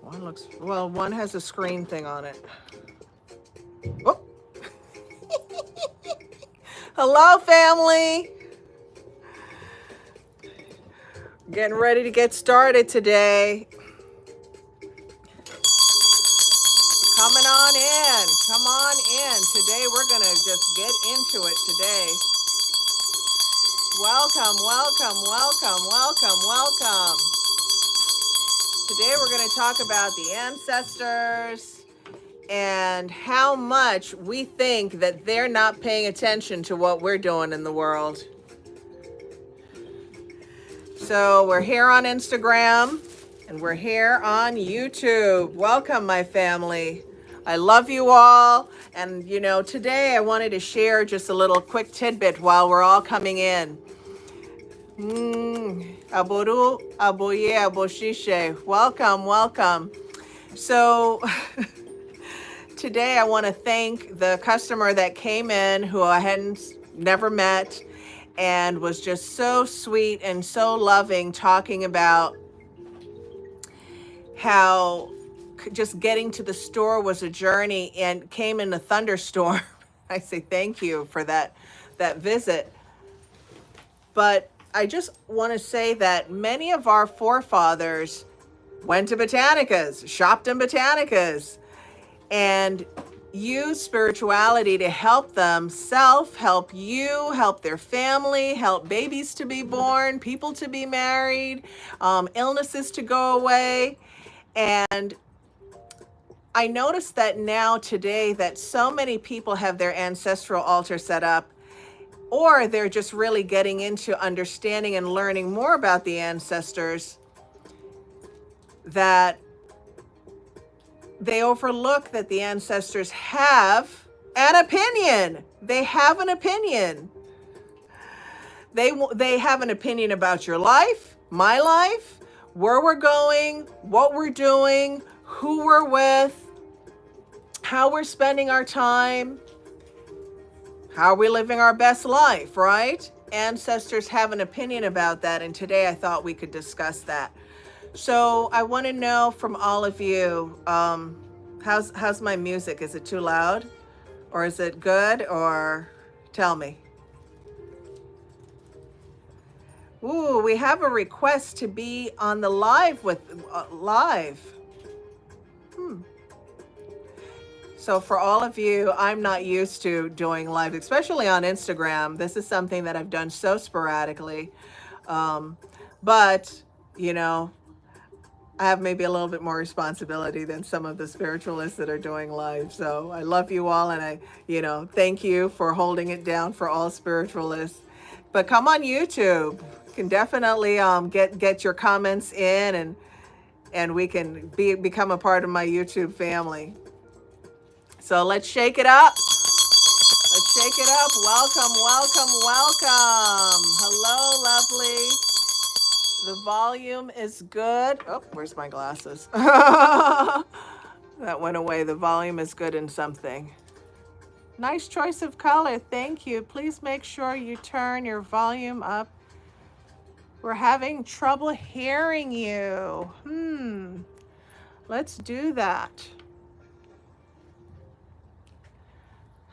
One looks, well, one has a screen thing on it. Oh. Hello, family. Getting ready to get started today. Coming on in. Come on in. Today we're going to just get into it today. Welcome, welcome, welcome, welcome, welcome. Today we're going to talk about the ancestors and how much we think that they're not paying attention to what we're doing in the world. So we're here on Instagram and we're here on YouTube. Welcome, my family. I love you all. And, you know, today I wanted to share just a little quick tidbit while we're all coming in. Aboru, aboye, aboshishe. Welcome, welcome. So today I want to thank the customer that came in who I hadn't never met and was just so sweet and so loving, talking about how just getting to the store was a journey and came in a thunderstorm. I say thank you for that visit. But I just want to say that many of our forefathers went to botanicas, shopped in botanicas, and used spirituality to help themselves, help you, help their family, help babies to be born, people to be married, illnesses to go away. And I noticed that now today that so many people have their ancestral altar set up, or they're just really getting into understanding and learning more about the ancestors, that they overlook that the ancestors have an opinion. They have an opinion. They have an opinion about your life, my life, where we're going, what we're doing, who we're with, how we're spending our time, how are we living our best life, right? Ancestors have an opinion about that, and today I thought we could discuss that. So I want to know from all of you, how's my music? Is it too loud? Or is it good? Or tell me. Ooh, we have a request to be on the live with live. So for all of you, I'm not used to doing live, especially on Instagram. This is something that I've done so sporadically. But, you know, I have maybe a little bit more responsibility than some of the spiritualists that are doing live. So I love you all, and I, thank you for holding it down for all spiritualists. But come on YouTube. You can definitely get your comments in, and we can become a part of my YouTube family. So let's shake it up. Let's shake it up. Welcome, welcome, welcome. Hello, lovely. The volume is good. Oh, where's my glasses? That went away. The volume is good in something. Nice choice of color. Thank you. Please make sure you turn your volume up. We're having trouble hearing you. Let's do that.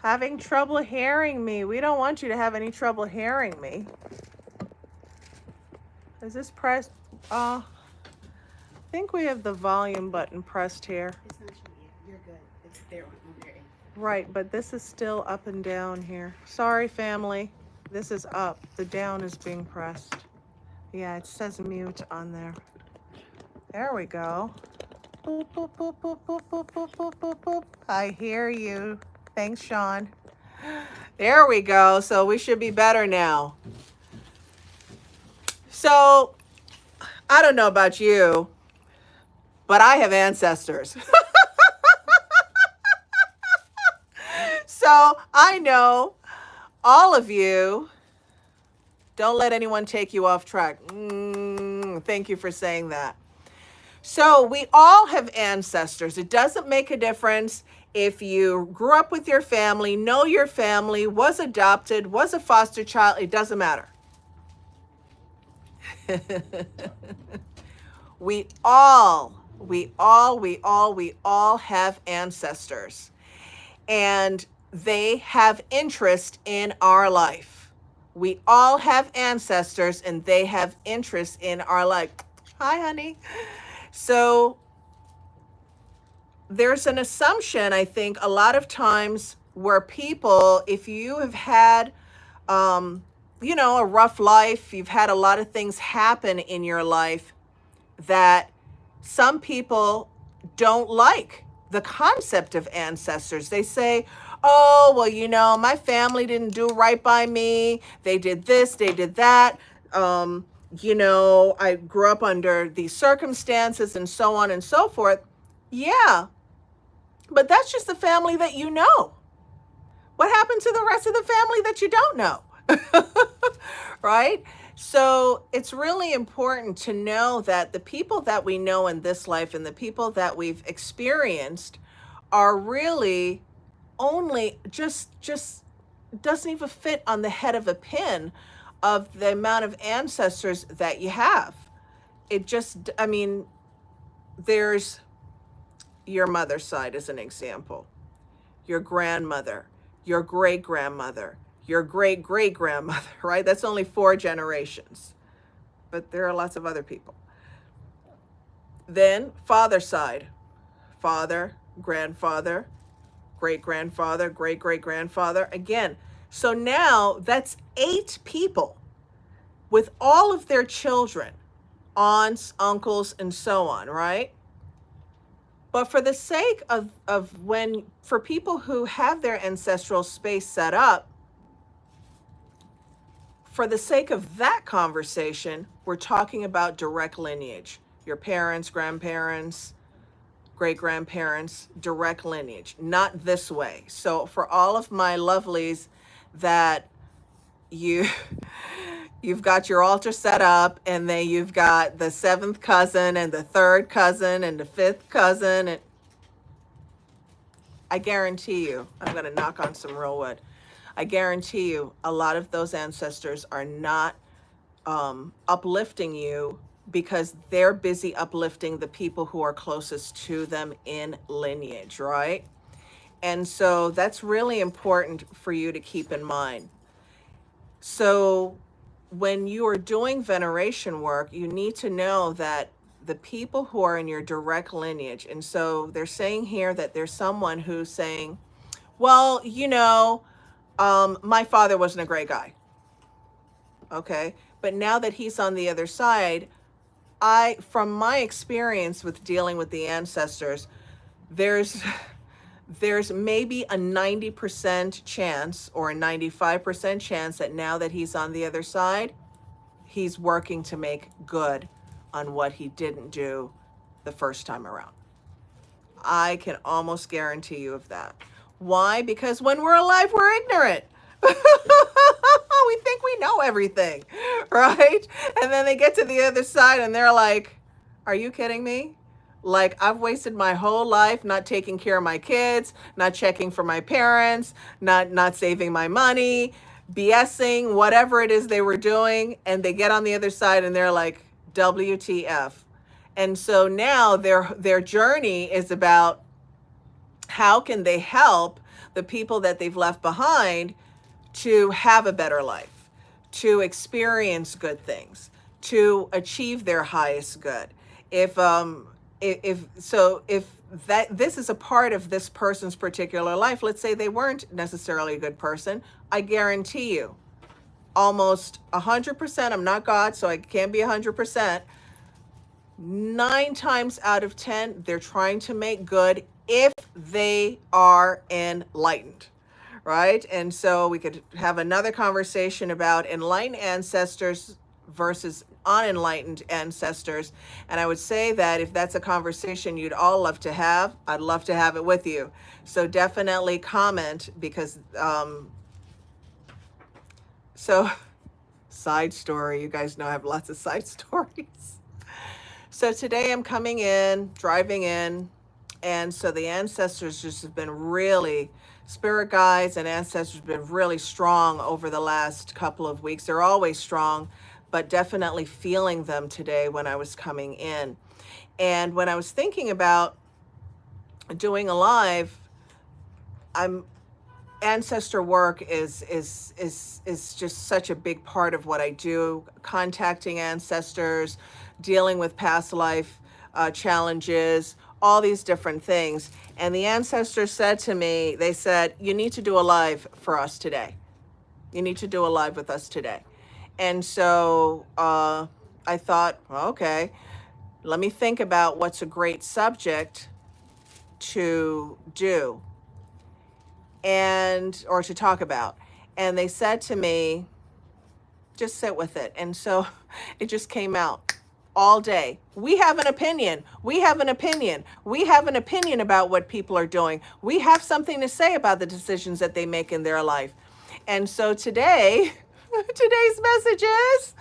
Having trouble hearing me. We don't want you to have any trouble hearing me. Is this pressed? I think we have the volume button pressed here. It's not showing you. You're good. It's there on their end. Right, but this is still up and down here. Sorry, family. This is up. The down is being pressed. Yeah, it says mute on there. There we go. Boop, boop, boop, boop, boop, boop, boop, boop, boop, boop. I hear you. Thanks, Sean. There we go. So we should be better now. So, I don't know about you, but I have ancestors. So, I know all of you, don't let anyone take you off track. Thank you for saying that. So, we all have ancestors. It doesn't make a difference if you grew up with your family, know your family, was adopted, was a foster child. It doesn't matter. We all We all have ancestors, and they have interest in our life. We all have ancestors and they have interest in our life. Hi, honey. So there's an assumption, I think, a lot of times where people, if you have had, um, a rough life, you've had a lot of things happen in your life, that some people don't like the concept of ancestors. They say, oh, well, my family didn't do right by me. They did this, they did that. Um, I grew up under these circumstances and so on and so forth. Yeah, but that's just the family that you know. What happened to the rest of the family that you don't know? Right? So it's really important to know that the people that we know in this life and the people that we've experienced are really only just doesn't even fit on the head of a pin of the amount of ancestors that you have. It just, I mean, there's your mother's side as an example, your grandmother, your great grandmother, your great great grandmother, right? That's only 4 generations, but there are lots of other people. Then, father's side, father, grandfather, great grandfather, great great grandfather. Again, so now that's 8 people with all of their children, aunts, uncles, and so on, right? But for the sake of when, for people who have their ancestral space set up, for the sake of that conversation, we're talking about direct lineage. Your parents, grandparents, great grandparents, direct lineage, not this way. So for all of my lovelies that you you've got your altar set up, and then you've got the 7th cousin and the 3rd cousin and the 5th cousin, and I guarantee you, I'm going to knock on some real wood. I guarantee you, a lot of those ancestors are not uplifting you because they're busy uplifting the people who are closest to them in lineage, right? And so that's really important for you to keep in mind. So when you are doing veneration work, you need to know that the people who are in your direct lineage, and so they're saying here that there's someone who's saying, well, my father wasn't a great guy. Okay. But now that he's on the other side, from my experience with dealing with the ancestors, there's there's maybe a 90% chance or a 95% chance that now that he's on the other side, he's working to make good on what he didn't do the first time around. I can almost guarantee you of that. Why? Because when we're alive, we're ignorant. We think we know everything, right? And then they get to the other side and they're like, are you kidding me? Like, I've wasted my whole life not taking care of my kids, not checking for my parents, not saving my money, BSing, whatever it is they were doing, and they get on the other side and they're like, WTF. And so now their journey is about how can they help the people that they've left behind to have a better life, to experience good things, to achieve their highest good. If that this is a part of this person's particular life, let's say they weren't necessarily a good person, I guarantee you, almost 100%, I'm not God, so I can't be 100%, 9 times out of 10, they're trying to make good if they are enlightened, right? And so we could have another conversation about enlightened ancestors versus unenlightened ancestors. And I would say that if that's a conversation you'd all love to have, I'd love to have it with you. So definitely comment, because so side story, you guys know I have lots of side stories. So today I'm coming in, driving in, and so the ancestors just have been really, spirit guides and ancestors have been really strong over the last couple of weeks. They're always strong, but definitely feeling them today when I was coming in. And when I was thinking about doing a live, I'm ancestor work is just such a big part of what I do, contacting ancestors, dealing with past life challenges, all these different things. And the ancestors said to me, they said, you need to do a live for us today. You need to do a live with us today. And so I thought, well, okay, let me think about what's a great subject to do and or to talk about. And they said to me, just sit with it. And so it just came out all day. We have an opinion. We have an opinion. We have an opinion about what people are doing. We have something to say about the decisions that they make in their life. And so today, today's message is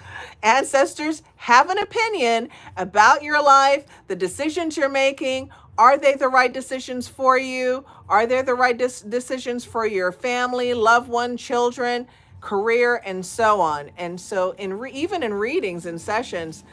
ancestors have an opinion about your life, the decisions you're making. Are they the right decisions for you? Are they the right decisions for your family, loved one, children, career, and so on? And so even in readings and sessions,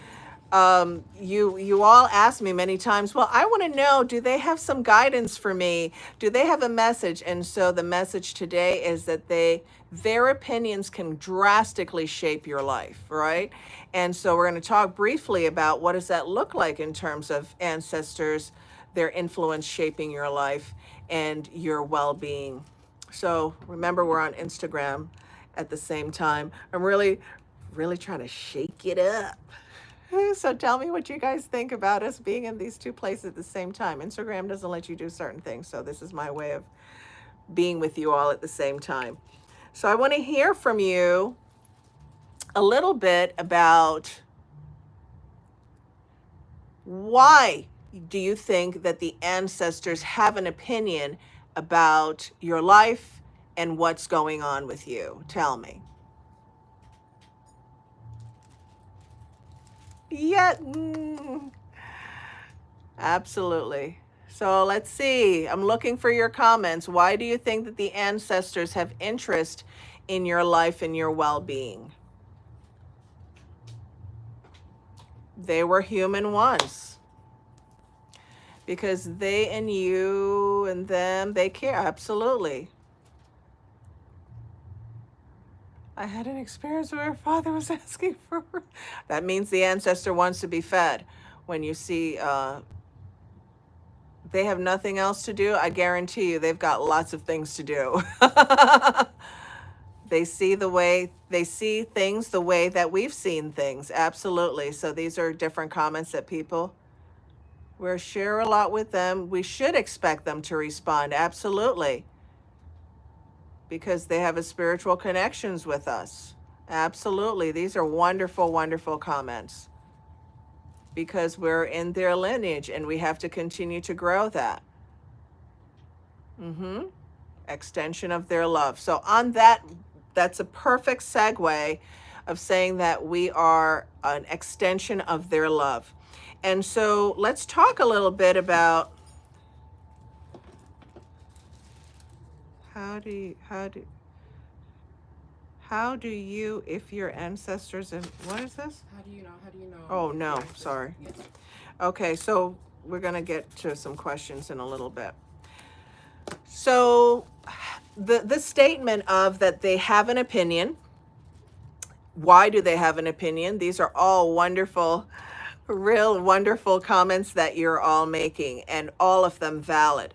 you all ask me many times, well, I want to know, do they have some guidance for me? Do they have a message? And so the message today is that their opinions can drastically shape your life, right? And so we're going to talk briefly about what does that look like in terms of ancestors, their influence shaping your life and your well-being. So remember, we're on Instagram at the same time. I'm really trying to shake it up. So tell me what you guys think about us being in these two places at the same time. Instagram doesn't let you do certain things, so this is my way of being with you all at the same time. So I want to hear from you a little bit about why do you think that the ancestors have an opinion about your life and what's going on with you? Tell me. Yeah, absolutely. So let's see. I'm looking for your comments. Why do you think that the ancestors have interest in your life and your well-being? They were human once. Because they and you and them, they care. Absolutely. I had an experience where a father was asking for... That means the ancestor wants to be fed. When you see they have nothing else to do, I guarantee you they've got lots of things to do. They see things the way that we've seen things. Absolutely. So these are different comments that people... We share a lot with them. We should expect them to respond. Absolutely. Because they have a spiritual connections with us. Absolutely. These are wonderful, wonderful comments. Because we're in their lineage and we have to continue to grow that. Extension of their love. So on that, that's a perfect segue of saying that we are an extension of their love. And so let's talk a little bit about how do you, if your ancestors, and what is this? How do you know? Oh, no, sorry. Yes. Okay, so we're going to get to some questions in a little bit. So the statement of that they have an opinion. Why do they have an opinion? These are all wonderful, real wonderful comments that you're all making, and all of them valid.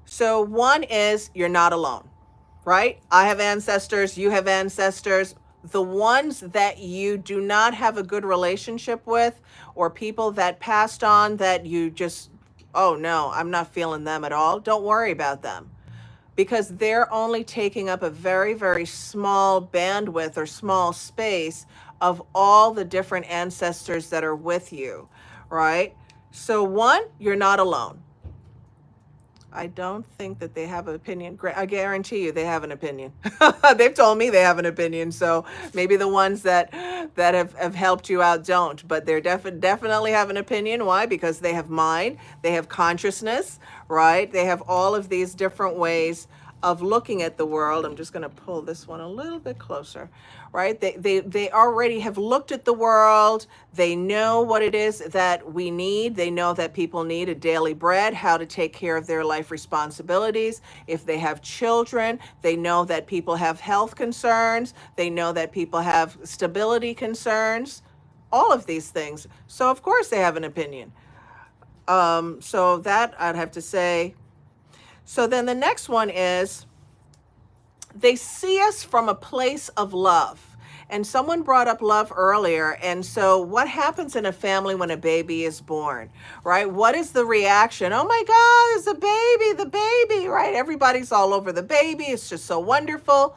So one is you're not alone, right? I have ancestors, you have ancestors. The ones that you do not have a good relationship with, or people that passed on that you just, oh no, I'm not feeling them at all. Don't worry about them. Because they're only taking up a very, very small bandwidth or small space of all the different ancestors that are with you, right? So one, you're not alone. I don't think that they have an opinion. I guarantee you they have an opinion. They've told me they have an opinion. So maybe the ones that have helped you out don't, but they're definitely have an opinion. Why? Because they have mind, they have consciousness, right? They have all of these different ways of looking at the world. I'm just going to pull this one a little bit closer, right? They already have looked at the world. They know what it is that we need. They know that people need a daily bread, how to take care of their life responsibilities. If they have children, they know that people have health concerns. They know that people have stability concerns, all of these things. So of course they have an opinion. So that I'd have to say. So then the next one is they see us from a place of love. And someone brought up love earlier. And so what happens in a family when a baby is born, right? What is the reaction? Oh my God, it's the baby, right? Everybody's all over the baby. It's just so wonderful.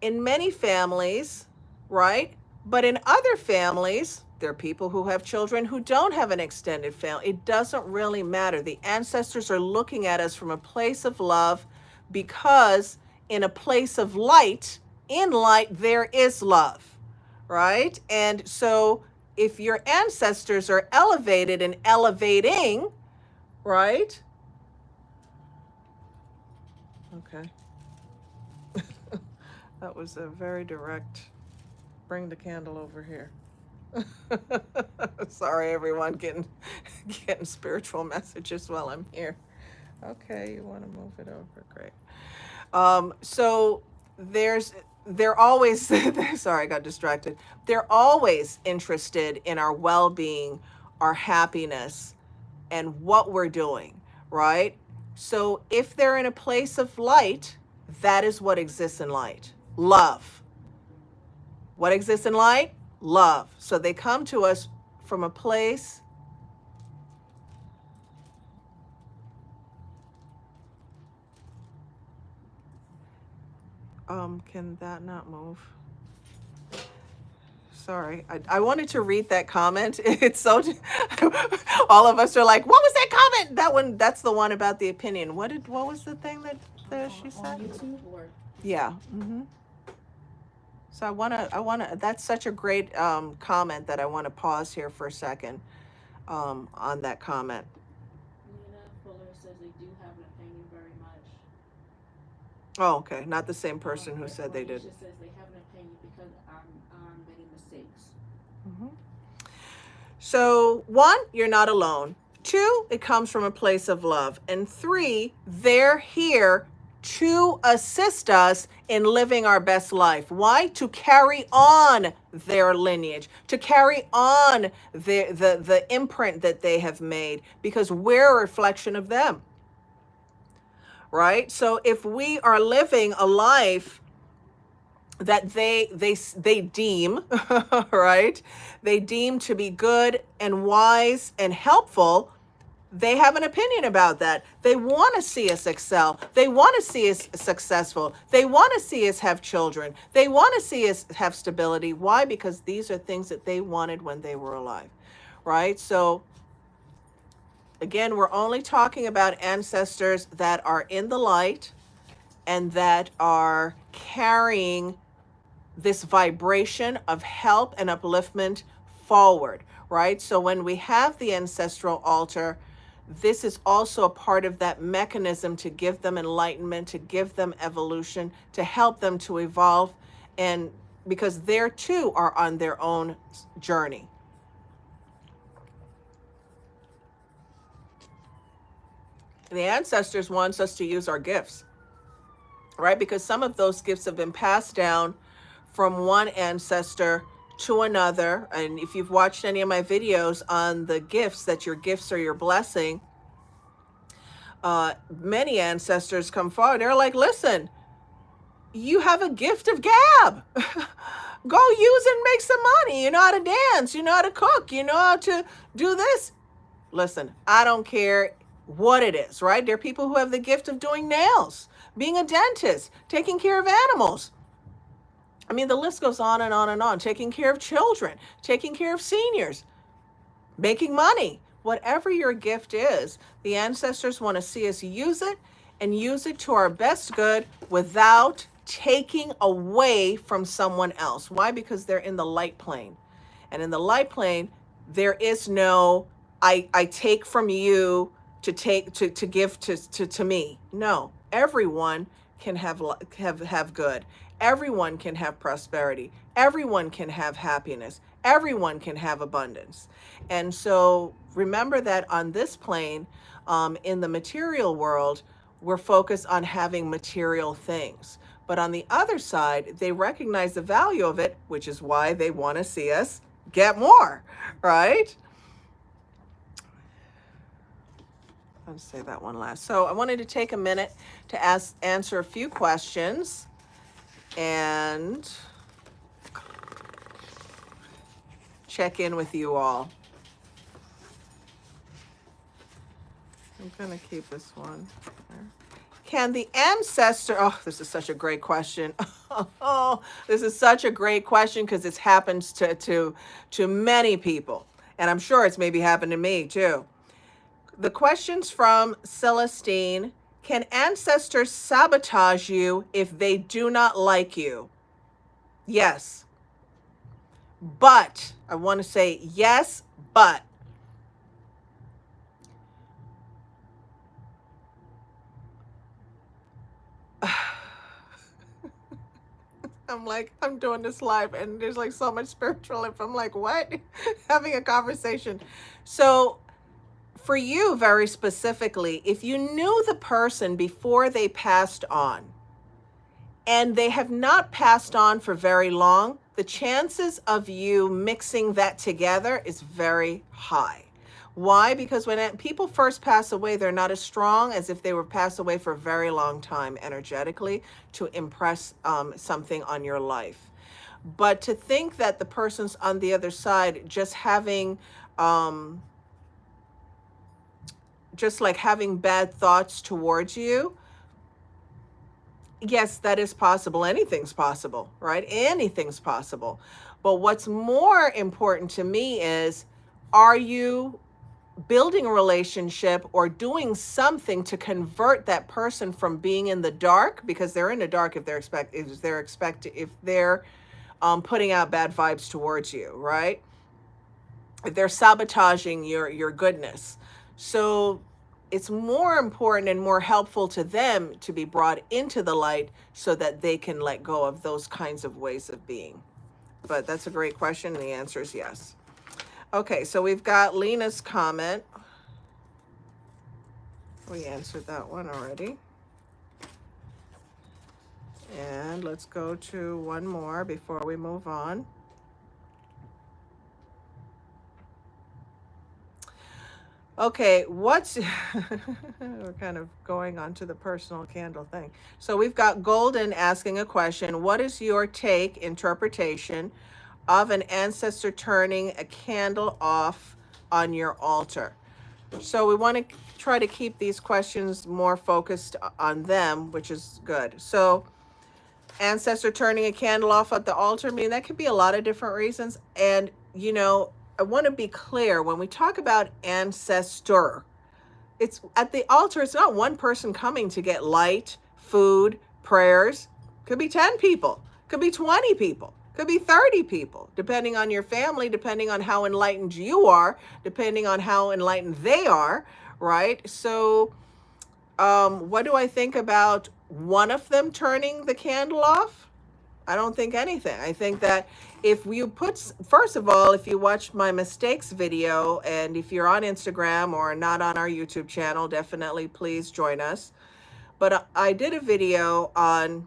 In many families, right? But in other families, there are people who have children who don't have an extended family. It doesn't really matter. The ancestors are looking at us from a place of love, because in a place of light, in light, there is love, right? And so if your ancestors are elevated and elevating, right? Okay. That was a very direct, bring the candle over here. Sorry, everyone, getting spiritual messages while I'm here. Okay, you want to move it over? Great. So they're always sorry, I got distracted. They're always interested in our well-being, our happiness, and what we're doing, right? So if they're in a place of light, that is what exists in light. Love. What exists in light? Love. So they come to us from a place can that not move? Sorry, I wanted to read that comment. It's so all of us are like, what was that comment? That one, that's the one about the opinion. What was the thing that she said? On YouTube or? Yeah. So I wanna. That's such a great comment that I want to pause here for a second on that comment. Nina Fuller says they do have an opinion very much. Oh, okay, not the same person who said they did. She says they have an opinion because I'm many mistakes. So 1, you're not alone. 2, it comes from a place of love. And 3, they're here to assist us in living our best life. Why? To carry on their lineage, to carry on the imprint that they have made, because we're a reflection of them. Right? So if we are living a life that they deem, right? They deem to be good and wise and helpful, they have an opinion about that. They want to see us excel. They want to see us successful. They want to see us have children. They want to see us have stability. Why? Because these are things that they wanted when they were alive, right? So again, we're only talking about ancestors that are in the light and that are carrying this vibration of help and upliftment forward, right? So when we have the ancestral altar, this is also a part of that mechanism to give them enlightenment, to give them evolution, to help them to evolve, and because they too are on their own journey. The ancestors wants us to use our gifts, right? Because some of those gifts have been passed down from one ancestor to another. And if you've watched any of my videos on the gifts, that your gifts are your blessing, many ancestors come forward. They're like, listen, you have a gift of gab. Go use it and make some money. You know how to dance. You know how to cook. You know how to do this. Listen, I don't care what it is, right? There are people who have the gift of doing nails, being a dentist, taking care of animals. I mean, the list goes on and on and on. Taking care of children, taking care of seniors, making money. Whatever your gift is, the ancestors want to see us use it and use it to our best good without taking away from someone else. Why? Because they're in the light plane. And in the light plane, there is no, I take from you to give to me. No, Everyone can have good. Everyone can have prosperity. Everyone can have happiness. Everyone can have abundance. And so remember that on this plane, in the material world, we're focused on having material things. But on the other side, they recognize the value of it, which is why they want to see us get more, right? Let's say that one last. So I wanted to take a minute to answer a few questions and check in with you all. I'm going to keep this one. Can the ancestor, oh, this is such a great question. Oh, this is such a great question because it's happened to many people. And I'm sure it's maybe happened to me too. The question's from Celestine. Can ancestors sabotage you if they do not like you? Yes. But, I want to say yes, but. I'm like, I'm doing this live and there's like so much spiritual. If I'm like, what? Having a conversation. So, for you very specifically, if you knew the person before they passed on and they have not passed on for very long, the chances of you mixing that together is very high. Why? Because when people first pass away, they're not as strong as if they were passed away for a very long time energetically to impress something on your life. But to think that the person's on the other side just having just like having bad thoughts towards you, yes, that is possible. Anything's possible, right? Anything's possible. But what's more important to me is, are you building a relationship or doing something to convert that person from being in the dark? Because they're in the dark if they're putting out bad vibes towards you, right? If they're sabotaging your goodness. So it's more important and more helpful to them to be brought into the light so that they can let go of those kinds of ways of being. But that's a great question, and the answer is yes. Okay, so we've got Lena's comment. We answered that one already. And let's go to one more before we move on. Okay, we're kind of going on to the personal candle thing. So we've got Golden asking a question. What is your interpretation of an ancestor turning a candle off on your altar? So we want to try to keep these questions more focused on them, which is good. So ancestor turning a candle off at the altar, I mean, that could be a lot of different reasons. And, I want to be clear when we talk about ancestor, it's at the altar. It's not one person coming to get light, food, prayers. Could be 10 people, could be 20 people, could be 30 people, depending on your family, depending on how enlightened you are, depending on how enlightened they are, right? So what do I think about one of them turning the candle off? I don't think anything. I think that if you first of all, if you watch my mistakes video, and if you're on Instagram or not on our YouTube channel, definitely please join us. But I did a video on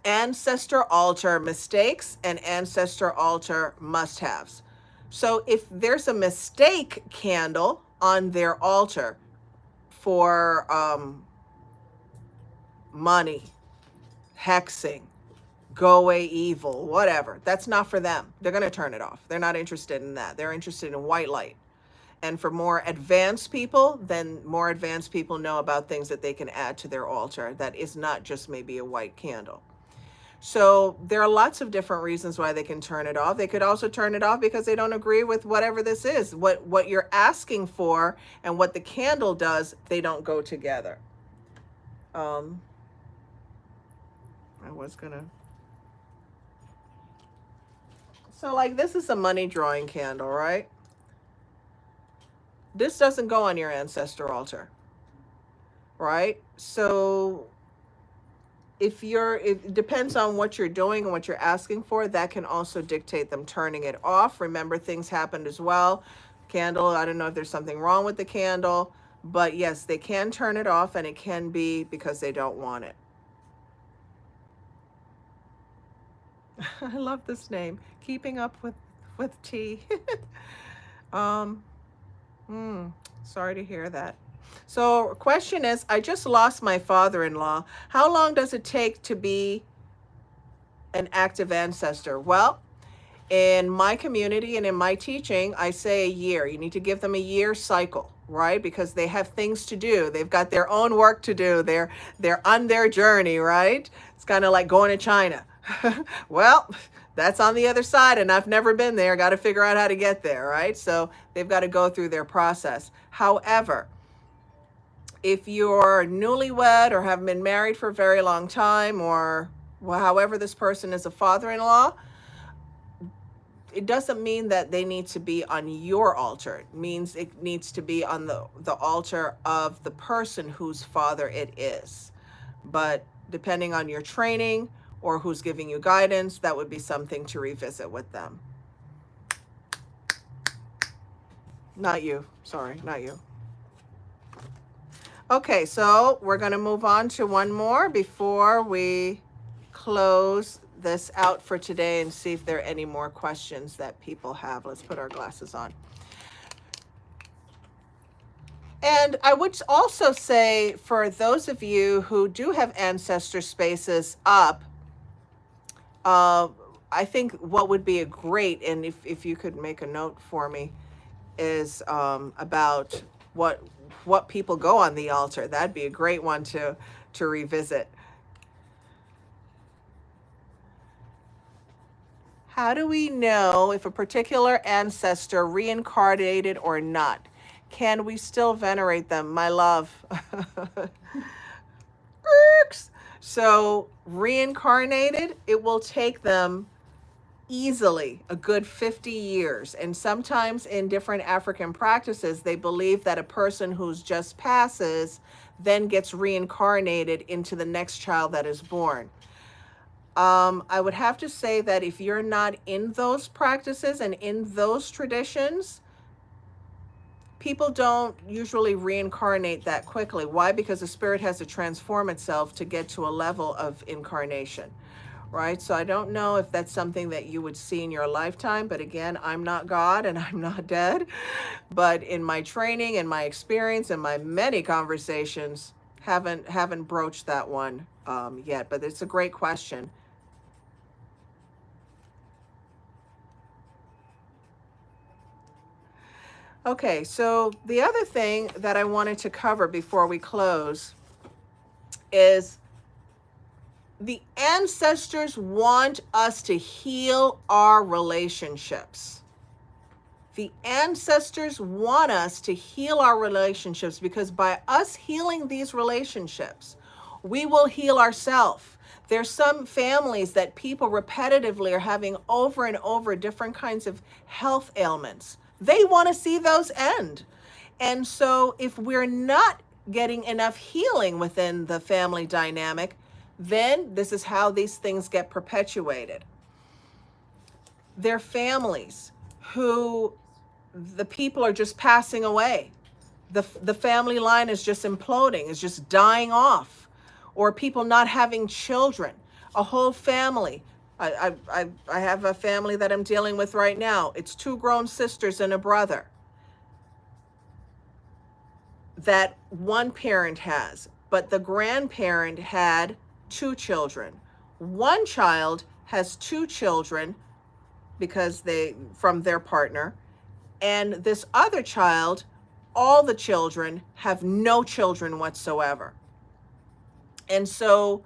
ancestor altar mistakes and ancestor altar must-haves. So if there's a mistake candle on their altar for money, hexing, go away evil, whatever, that's not for them. They're going to turn it off. They're not interested in that. They're interested in white light. And for more advanced people, then more advanced people know about things that they can add to their altar that is not just maybe a white candle. So there are lots of different reasons why they can turn it off. They could also turn it off because they don't agree with whatever this is. What you're asking for and what the candle does, they don't go together. I was going to... So like this is a money drawing candle, right? This doesn't go on your ancestor altar. right? So if it depends on what you're doing and what you're asking for, that can also dictate them turning it off. Remember, things happened as well. Candle, I don't know if there's something wrong with the candle, but yes, they can turn it off, and it can be because they don't want it. I love this name, keeping up with tea. um Sorry to hear that. So question is, I just lost my father-in-law. How long does it take to be an active ancestor? Well, in my community and in my teaching, I say a year. You need to give them a year cycle, right? Because they have things to do. They've got their own work to do. They're on their journey, right? It's kind of like going to China. Well, that's on the other side, and I've never been there. Got to figure out how to get there, right? So they've got to go through their process. However, if you're newlywed or have been married for a very long time, or well, however this person is a father-in-law, it doesn't mean that they need to be on your altar. It means it needs to be on the altar of the person whose father it is. But depending on your training or who's giving you guidance, that would be something to revisit with them. Not you. Sorry, not you. Okay, so we're going to move on to one more before we close this out for today and see if there are any more questions that people have. Let's put our glasses on. And I would also say, for those of you who do have ancestor spaces up, I think what would be a great, and if you could make a note for me, is about what people go on the altar. That'd be a great one to revisit. How do we know if a particular ancestor reincarnated or not? Can we still venerate them? My love. So reincarnated, it will take them easily a good 50 years. And sometimes in different African practices, they believe that a person who's just passes then gets reincarnated into the next child that is born. I would have to say that if you're not in those practices and in those traditions, people don't usually reincarnate that quickly. Why? Because the spirit has to transform itself to get to a level of incarnation, right? So I don't know if that's something that you would see in your lifetime, but again, I'm not God and I'm not dead. But in my training and my experience and my many conversations, haven't broached that one yet. But it's a great question. Okay, so the other thing that I wanted to cover before we close is the ancestors want us to heal our relationships. The ancestors want us to heal our relationships, because by us healing these relationships, we will heal ourselves. There's some families that people repetitively are having over and over different kinds of health ailments. They want to see those end. And so if we're not getting enough healing within the family dynamic, then this is how these things get perpetuated. They're families who the people are just passing away. The family line is just imploding, is just dying off. Or people not having children, a whole family. I have a family that I'm dealing with right now. It's 2 grown sisters and a brother that one parent has, but the grandparent had 2 children. One child has 2 children because from their partner, and this other child, all the children have no children whatsoever. And so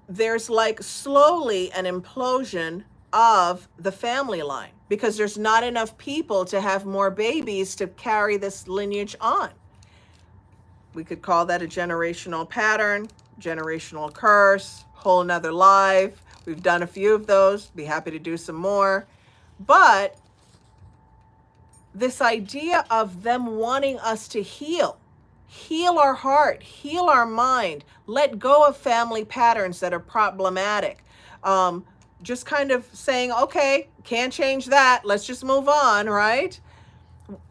there's like slowly an implosion of the family line, because there's not enough people to have more babies to carry this lineage on. We could call that a generational pattern, generational curse, whole nother life. We've done a few of those, be happy to do some more. But this idea of them wanting us to heal Heal our heart, heal our mind, let go of family patterns that are problematic. Um, just kind of saying, okay, can't change that. Let's just move on, right?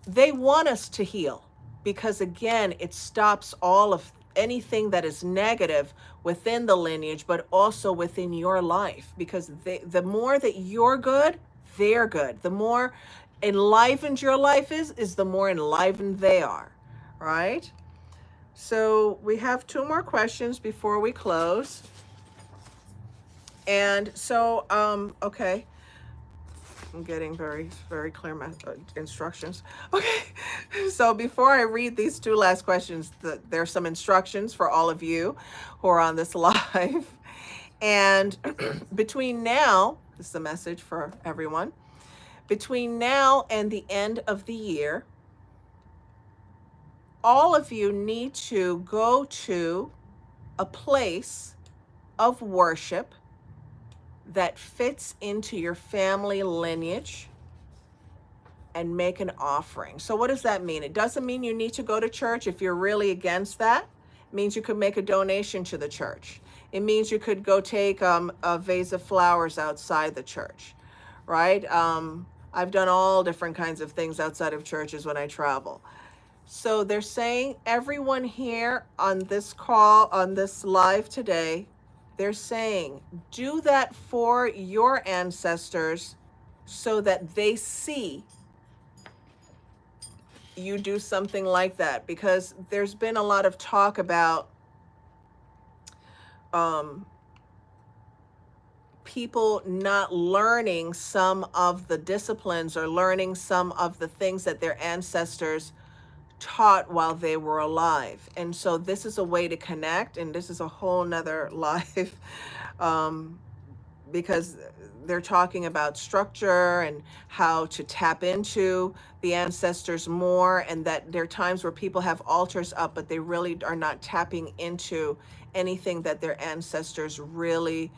They want us to heal because, again, it stops all of anything that is negative within the lineage, but also within your life. Because the more that you're good, they're good. The more enlivened your life is the more enlivened they are, right? So we have two more questions before we close. And so, okay, I'm getting very, very clear instructions. Okay, so before I read these two last questions, there's some instructions for all of you who are on this live. And between now, this is a message for everyone, between now and the end of the year, all of you need to go to a place of worship that fits into your family lineage and make an offering. So what does that mean? It doesn't mean you need to go to church. If you're really against that, it means you could make a donation to the church. It means you could go take a vase of flowers outside the church, right? I've done all different kinds of things outside of churches when I travel. So they're saying everyone here on this call, on this live today, they're saying do that for your ancestors so that they see you do something like that, because there's been a lot of talk about people not learning some of the disciplines or learning some of the things that their ancestors taught while they were alive. And so this is a way to connect, and this is a whole nother life, because they're talking about structure and how to tap into the ancestors more, and that there are times where people have altars up, but they really are not tapping into anything that their ancestors really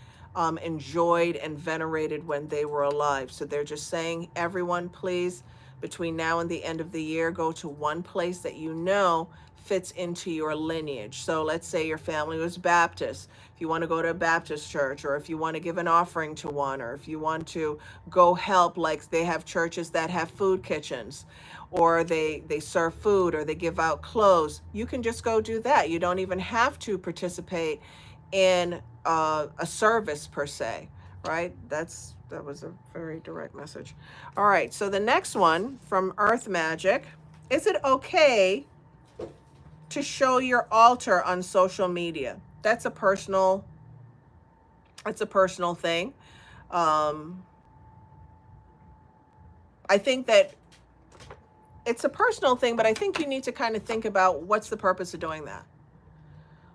enjoyed and venerated when they were alive. So they're just saying, everyone, please, between now and the end of the year, go to one place that you know fits into your lineage. So let's say your family was Baptist. If you want to go to a Baptist church, or if you want to give an offering to one, or if you want to go help, like they have churches that have food kitchens, or they serve food, or they give out clothes, you can just go do that. You don't even have to participate in a service per se, right? That was a very direct message. All right, so the next one from Earth Magic: is it okay to show your altar on social media? That's a personal thing. I think that it's a personal thing, but I think you need to kind of think about, what's the purpose of doing that?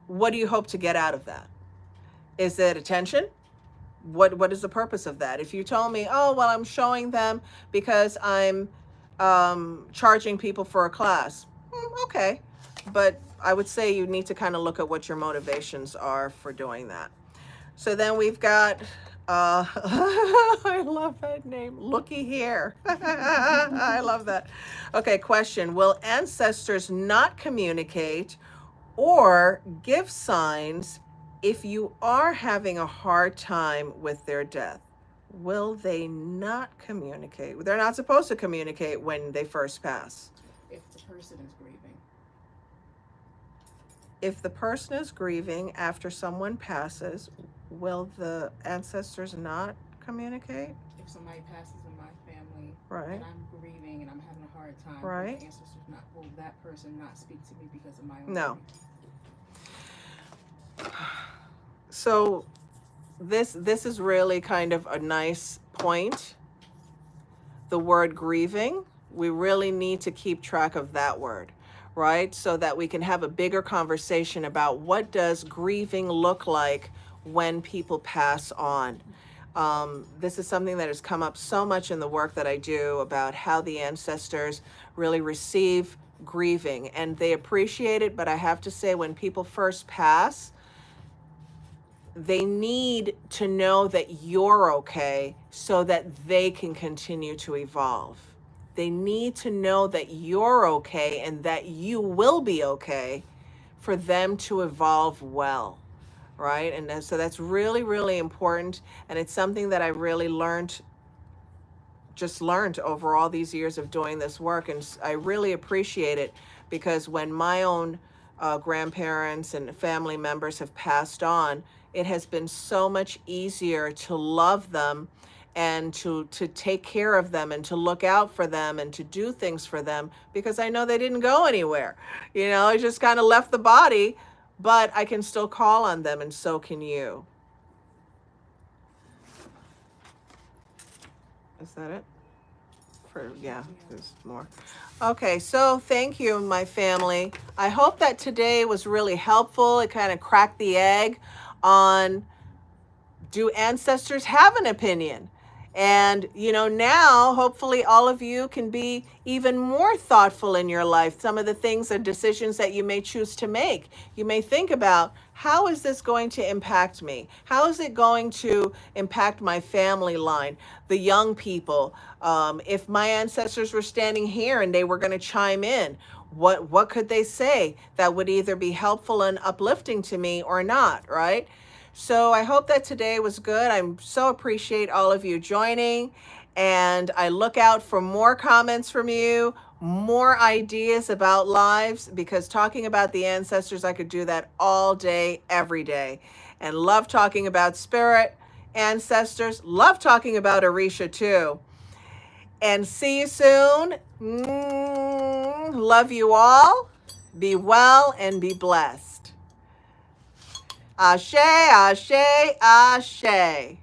What do you hope to get out of that? Is it attention? What is the purpose of that? If you told me, oh, well, I'm showing them because I'm charging people for a class, okay. But I would say you need to kind of look at what your motivations are for doing that. So then we've got, I love that name, Looky Here. I love that. Okay, question: will ancestors not communicate or give signs if you are having a hard time with their death? Will they not communicate? They're not supposed to communicate when they first pass. If the person is grieving. If the person is grieving after someone passes, will the ancestors not communicate? If somebody passes in my family, Right. and I'm grieving and I'm having a hard time, Right. will that person not speak to me because of my own No. grief? So this is really kind of a nice point. The word grieving, we really need to keep track of that word, right? So that we can have a bigger conversation about, what does grieving look like when people pass on. This is something that has come up so much in the work that I do, about how the ancestors really receive grieving, and they appreciate it. But I have to say, when people first pass, they need to know that you're okay so that they can continue to evolve. They need to know that you're okay and that you will be okay for them to evolve well, right? And so that's really, really important. And it's something that I really learned over all these years of doing this work. And I really appreciate it because when my own grandparents and family members have passed on, it has been so much easier to love them and to take care of them and to look out for them and to do things for them because I know they didn't go anywhere. I just kind of left the body, but I can still call on them, and so can you. Is that it? Yeah, there's more. Okay, so thank you, my family. I hope that today was really helpful. It kind of cracked the egg on, do ancestors have an opinion? And, now hopefully all of you can be even more thoughtful in your life. Some of the things and decisions that you may choose to make, you may think about, how is this going to impact me? How is it going to impact my family line, the young people? If my ancestors were standing here and they were going to chime in, what could they say that would either be helpful and uplifting to me or not, right? So I hope that today was good. I so appreciate all of you joining, and I look out for more comments from you, more ideas about lives, because talking about the ancestors, I could do that all day, every day. And love talking about spirit, ancestors, love talking about Orisha too. And see you soon. Love you all. Be well and be blessed. Ashe, ashe, ashe.